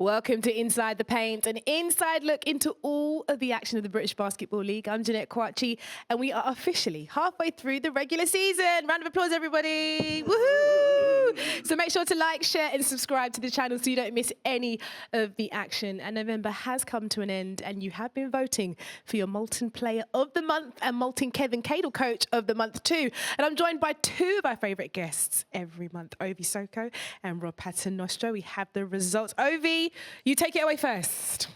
Welcome to Inside the Paint, an inside look into all of the action of the British Basketball League. I'm Jeanette Kwakye, and we are officially halfway through the regular season. Round of applause, everybody. Woohoo! So make sure to like, share, and subscribe to the channel so you don't miss any of the action. And November has come to an end, and you have been voting for your Molten Player of the Month and Molten Cadle Coach of the Month too. And I'm joined by two of our favourite guests every month, Ovie Soko and Paternostro. We have the results. Ovie, you take it away first.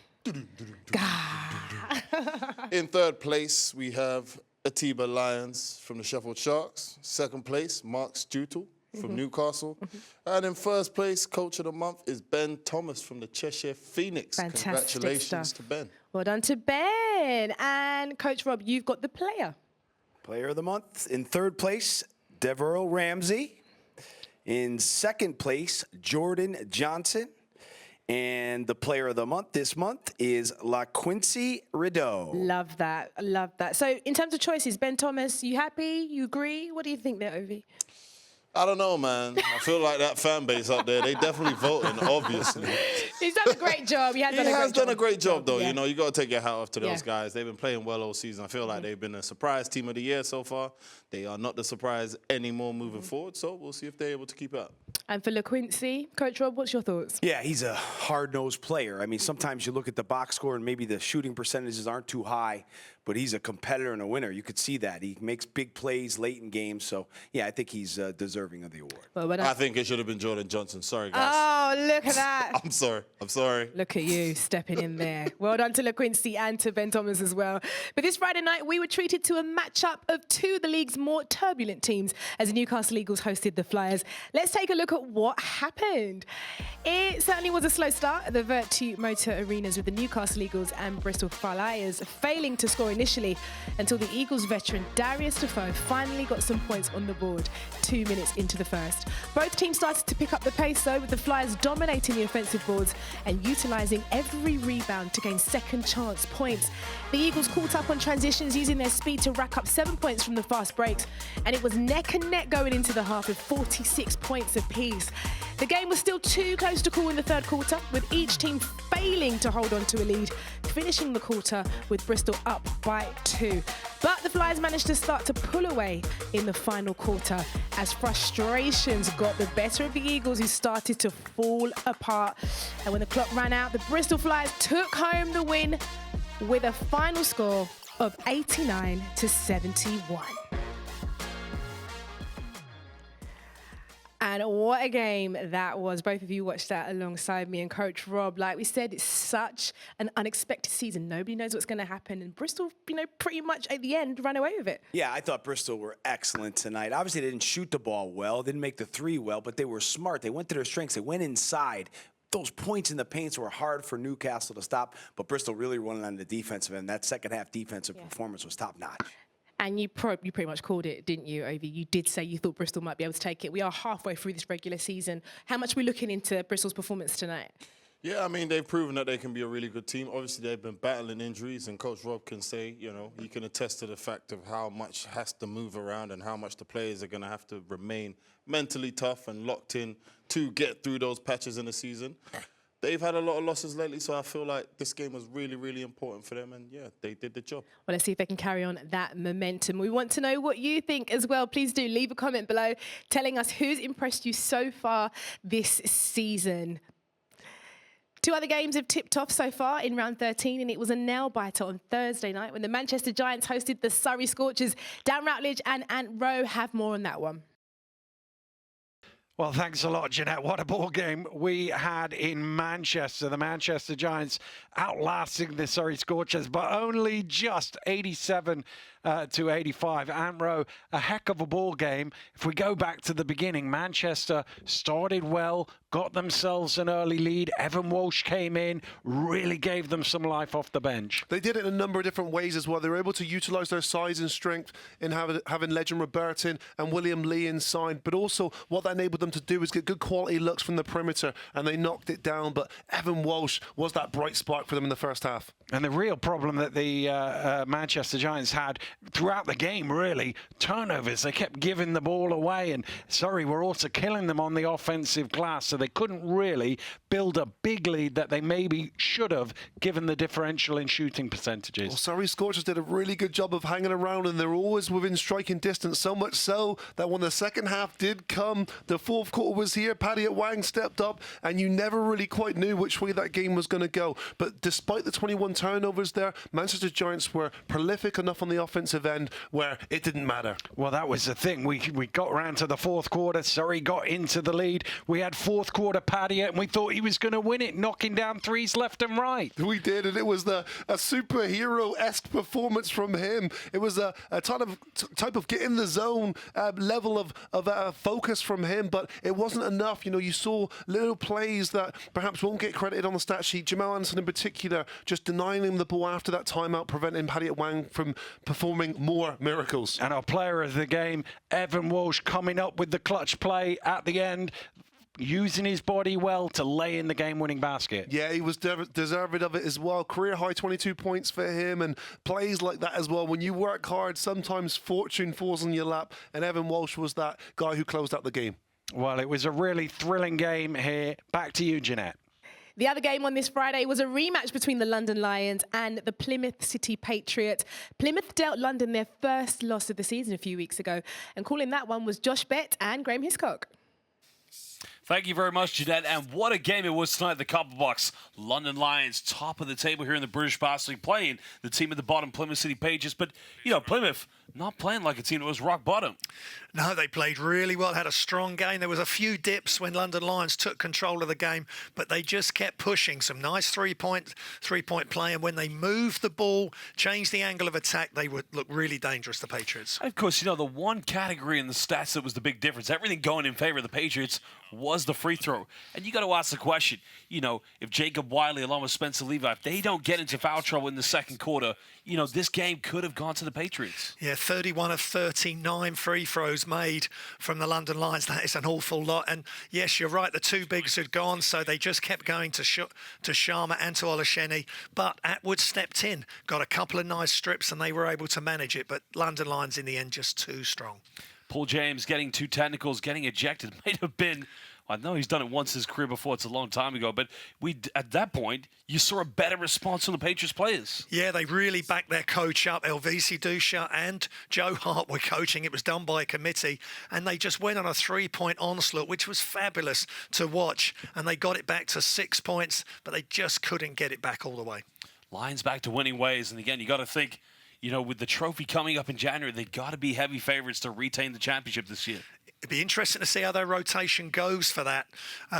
In third place, we have Atiba Lyons from the Sheffield Sharks. Second place, Mark Strutel from Newcastle. And in first place, Coach of the Month is Ben Thomas from the Cheshire Phoenix. Fantastic Congratulations stuff to Ben. Well done to Ben. And Coach Rob, you've got the player. Player of the Month. In third place, Deverell Ramsey. In second place, Jordan Johnson. And the Player of the Month this month is LaQuincy Rideau. Love that. Love that. So in terms of choices, Ben Thomas, you happy? You agree? What do you think there, Ovie? I don't know, man. I feel like that fan base out there, they definitely voting, obviously. He's done a great job. He has done a great job, though. Yeah. You know, you got to take your hat off to those guys. They've been playing well all season. I feel like they've been a surprise team of the year so far. They are not the surprise anymore moving forward, so we'll see if they're able to keep it up. And for LaQuincy, Coach Rob, what's your thoughts? Yeah, he's a hard-nosed player. I mean, sometimes you look at the box score and maybe the shooting percentages aren't too high, but he's a competitor and a winner. You could see that. He makes big plays late in games. So, yeah, I think he's deserving of the award. Well, I think it should have been Jordan Johnson. Sorry, guys. Oh, look at that. I'm sorry. I'm sorry. Look at you stepping in there. Well done to LaQuincy and to Ben Thomas as well. But this Friday night, we were treated to a matchup of two of the league's more turbulent teams as the Newcastle Eagles hosted the Flyers. Let's take a look at what happened. It certainly was a slow start at the Virtue Motor Arenas with the Newcastle Eagles and Bristol Flyers failing to score initially until the Eagles veteran Darius Defoe finally got some points on the board 2 minutes into the first. Both teams started to pick up the pace though, with the Flyers dominating the offensive boards and utilising every rebound to gain second chance points. The Eagles caught up on transitions using their speed to rack up 7 points from the fast breaks, and it was neck and neck going into the half with 46 points apiece. The game was still too close to call in the third quarter, with each team failing to hold on to a lead, finishing the quarter with Bristol up by 2. But the Flyers managed to start to pull away in the final quarter as frustrations got the better of the Eagles, who started to fall apart. And when the clock ran out, the Bristol Flyers took home the win with a final score of 89-71. And what a game that was. Both of you watched that alongside me and Coach Rob. Like we said, it's such an unexpected season. Nobody knows what's going to happen. And Bristol, pretty much at the end ran away with it. Yeah, I thought Bristol were excellent tonight. Obviously, they didn't shoot the ball well, didn't make the three well, but they were smart. They went to their strengths. They went inside. Those points in the paints were hard for Newcastle to stop, but Bristol really won on the defensive end. That second half defensive performance was top-notch. And you pretty much called it, didn't you, Ovie? You did say you thought Bristol might be able to take it. We are halfway through this regular season. How much are we looking into Bristol's performance tonight? Yeah, I mean, they've proven that they can be a really good team. Obviously, they've been battling injuries, and Coach Rob can say, you know, he can attest to the fact of how much has to move around and how much the players are going to have to remain mentally tough and locked in to get through those patches in the season. They've had a lot of losses lately, so I feel like this game was really, really important for them, and yeah, they did the job. Well, let's see if they can carry on that momentum. We want to know what you think as well. Please do leave a comment below telling us who's impressed you so far this season. Two other games have tipped off so far in round 13, and it was a nail-biter on Thursday night when the Manchester Giants hosted the Surrey Scorches. Dan Routledge and Ant Rowe have more on that one. Well, thanks a lot, Jeanette. What a ball game we had in Manchester. The Manchester Giants outlasting the Surrey Scorchers, but only just 87 to 85. Ant Rowe, a heck of a ball game. If we go back to the beginning, Manchester started well, got themselves an early lead. Evan Walsh came in, really gave them some life off the bench. They did it in a number of different ways as well. They were able to utilise their size and strength in having Legend Robertson and William Lee inside, but also what that enabled them to do was get good quality looks from the perimeter, and they knocked it down. But Evan Walsh was that bright spark for them in the first half. And the real problem that the Manchester Giants had throughout the game, really, turnovers. They kept giving the ball away, and Surrey were also killing them on the offensive glass, so they couldn't really build a big lead that they maybe should have, given the differential in shooting percentages. Well, Surrey Scorches did a really good job of hanging around, and they're always within striking distance, so much so that when the second half did come, the fourth quarter was here, Paddy Wang stepped up, and you never really quite knew which way that game was going to go. But despite the 21 turnovers there, Manchester Giants were prolific enough on the offensive end where it didn't matter. Well, that was the thing. We got around to the fourth quarter. Surrey got into the lead. We had fourth quarter Paddy, and we thought he was going to win it, knocking down threes left and right. We did, and it was a superhero-esque performance from him. It was a type of get in the zone level of focus from him, but it wasn't enough. You know, you saw little plays that perhaps won't get credited on the stat sheet. Jamal Anderson in particular, just denying him the ball after that timeout, preventing Paddy Wang from performing more miracles. And our player of the game, Evan Walsh, coming up with the clutch play at the end, using his body well to lay in the game-winning basket. Yeah, he was deserving of it as well. Career-high 22 points for him, and plays like that as well. When you work hard, sometimes fortune falls on your lap, and Evan Walsh was that guy who closed out the game. Well, it was a really thrilling game here. Back to you, Jeanette. The other game on this Friday was a rematch between the London Lions and the Plymouth City Patriots. Plymouth dealt London their first loss of the season a few weeks ago, and calling that one was Josh Bett and Graham Hiscock. Thank you very much, Jeanette. And what a game it was tonight at the Copper Box. London Lions, top of the table here in the British Basketball League, playing the team at the bottom, Plymouth City Patriots. But, you know, Plymouth not playing like a team that was rock bottom. No, they played really well, had a strong game. There was a few dips when London Lions took control of the game, but they just kept pushing. Some nice three-point play, and when they moved the ball, changed the angle of attack, they would look really dangerous, the Patriots. And of course, you know, the one category in the stats that was the big difference, everything going in favor of the Patriots, was the free throw. And you got to ask the question, you know, if Jacob Wiley along with Spencer Levi, if they don't get into foul trouble in the second quarter, you know, this game could have gone to the Patriots. Yeah, 31 of 39 free throws made from the London Lions. That is an awful lot. And yes, you're right, the two bigs had gone, so they just kept going to Sharma and to Olasheni. But Atwood stepped in, got a couple of nice strips, and they were able to manage it. But London Lions, in the end, just too strong. Paul James getting two technicals, getting ejected. Might have been, I know he's done it once in his career before, it's a long time ago, but at that point, you saw a better response from the Patriots players. Yeah, they really backed their coach up. Ovie Soko and Joe Hart were coaching. It was done by a committee, and they just went on a three-point onslaught, which was fabulous to watch, and they got it back to 6 points, but they just couldn't get it back all the way. Lions back to winning ways, and again, you got to think, you know, with the trophy coming up in January, they got to be heavy favorites to retain the championship this year. It'd be interesting to see how their rotation goes for that,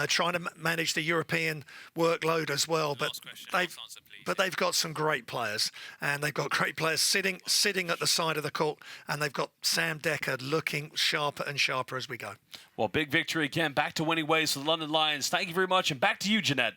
trying to manage the European workload as well. But they've got some great players, and they've got great players sitting at the side of the court, and they've got Sam Decker looking sharper and sharper as we go. Well, big victory again, back to winning ways for the London Lions. Thank you very much, and back to you, Jeanette.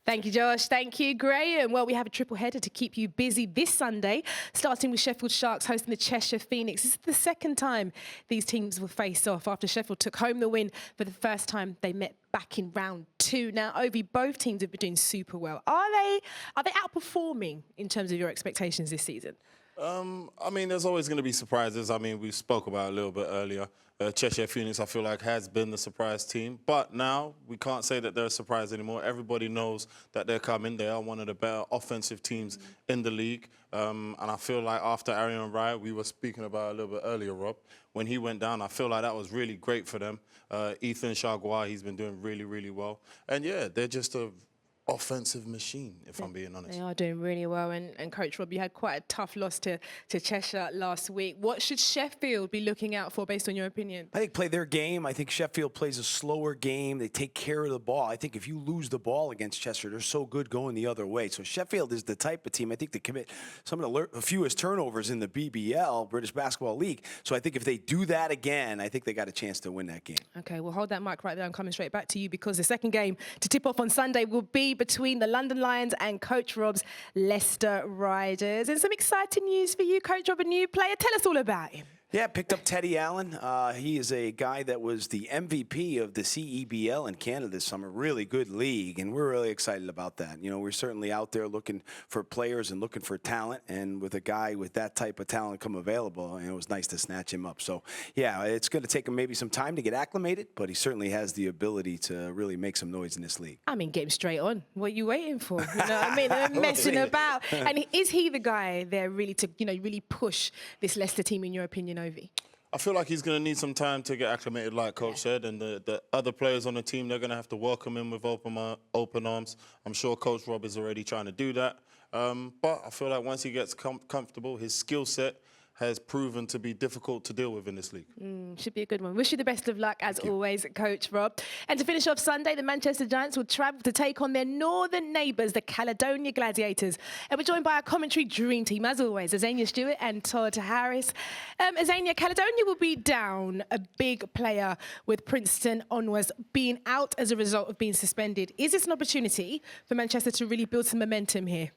Thank you, Josh. Thank you, Graham. Well, we have a triple header to keep you busy this Sunday, starting with Sheffield Sharks hosting the Cheshire Phoenix. This is the second time these teams will face off after Sheffield took home the win for the first time they met back in round 2. Now, Ovie, both teams have been doing super well. Are they outperforming in terms of your expectations this season? I mean, there's always going to be surprises. I mean, we spoke about it a little bit earlier. Cheshire Phoenix, I feel like, has been the surprise team. But now we can't say that they're a surprise anymore. Everybody knows that they're coming. They are one of the better offensive teams in the league. And I feel like after Arian Wright, we were speaking about a little bit earlier, Rob, when he went down, I feel like that was really great for them. Ethan Chargois, he's been doing really, really well. And, yeah, they're just a offensive machine, if I'm being honest. They are doing really well. And Coach Rob, you had quite a tough loss to Cheshire last week. What should Sheffield be looking out for, based on your opinion? I think play their game. I think Sheffield plays a slower game. They take care of the ball. I think if you lose the ball against Cheshire, they're so good going the other way. So Sheffield is the type of team, I think, that commit some of the fewest turnovers in the BBL, British Basketball League. So I think if they do that again, I think they got a chance to win that game. Okay, well, hold that mic right there. I'm coming straight back to you, because the second game to tip off on Sunday will be between the London Lions and Coach Rob's Leicester Riders. And some exciting news for you, Coach Rob, a new player. Tell us all about him. Yeah, picked up Teddy Allen. He is a guy that was the MVP of the CEBL in Canada this summer. Really good league, and we're really excited about that. You know, we're certainly out there looking for players and looking for talent, and with a guy with that type of talent come available, and it was nice to snatch him up. So, yeah, it's going to take him maybe some time to get acclimated, but he certainly has the ability to really make some noise in this league. I mean, get him straight on. What are you waiting for? You know what I mean? They're messing about. And is he the guy there really to, you know, really push this Leicester team, in your opinion, Ovie? I feel like he's going to need some time to get acclimated, like Coach said, and the other players on the team, they're going to have to welcome him with open arms. I'm sure Coach Rob is already trying to do that. But I feel like once he gets comfortable, his skill set has proven to be difficult to deal with in this league. Should be a good one. Wish you the best of luck, as always, Coach Rob. And to finish off Sunday, the Manchester Giants will travel to take on their northern neighbours, the Caledonia Gladiators. And we're joined by our commentary dream team, as always, Azania Stewart and Todd Harris. Azania, Caledonia will be down a big player with Princeton Onwas being out as a result of being suspended. Is this an opportunity for Manchester to really build some momentum here?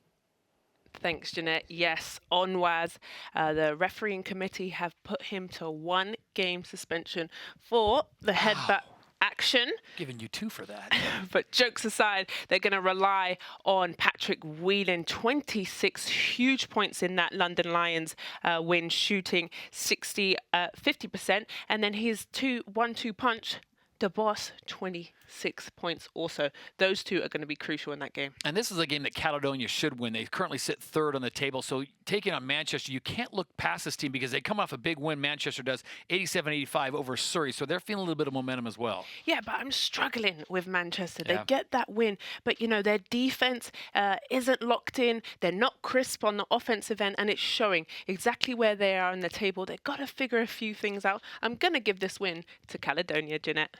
Thanks, Jeanette. Yes, Onwas, the refereeing committee have put him to 1 game suspension for the headbutt action. Giving you 2 for that. But jokes aside, they're going to rely on Patrick Whelan. 26 huge points in that London Lions win, shooting 50%. And then his 1-2 punch, the boss, 26 points also. Those 2 are going to be crucial in that game. And this is a game that Caledonia should win. They currently sit 3rd on the table. So taking on Manchester, you can't look past this team because they come off a big win. Manchester does 87-85 over Surrey. So they're feeling a little bit of momentum as well. Yeah, but I'm struggling with Manchester. They Yeah. get that win, but, you know, their defense isn't locked in. They're not crisp on the offensive end, and it's showing exactly where they are on the table. They've got to figure a few things out. I'm going to give this win to Caledonia, Jeanette.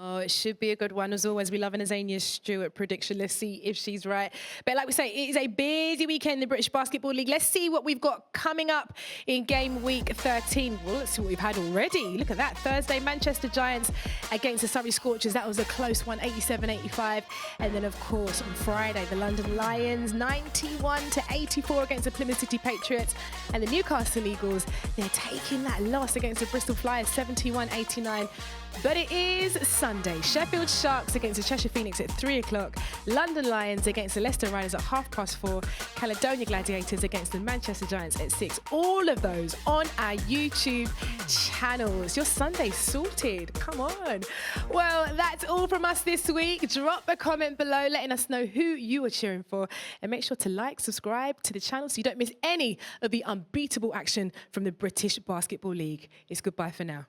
Oh, it should be a good one. As always, we love an Azania Stewart prediction. Let's see if she's right. But like we say, it is a busy weekend in the British Basketball League. Let's see what we've got coming up in game week 13. Well, let's see what we've had already. Look at that. Thursday, Manchester Giants against the Surrey Scorches. That was a close one, 87-85. And then, of course, on Friday, the London Lions, 91-84 against the Plymouth City Patriots. And the Newcastle Eagles, they're taking that loss against the Bristol Flyers, 71-89. But it is Sunday. Sheffield Sharks against the Cheshire Phoenix at 3 o'clock. London Lions against the Leicester Riders at 4:30. Caledonia Gladiators against the Manchester Giants at 6. All of those on our YouTube channels. Your Sunday's sorted. Come on. Well, that's all from us this week. Drop a comment below letting us know who you are cheering for. And make sure to like, subscribe to the channel so you don't miss any of the unbeatable action from the British Basketball League. It's goodbye for now.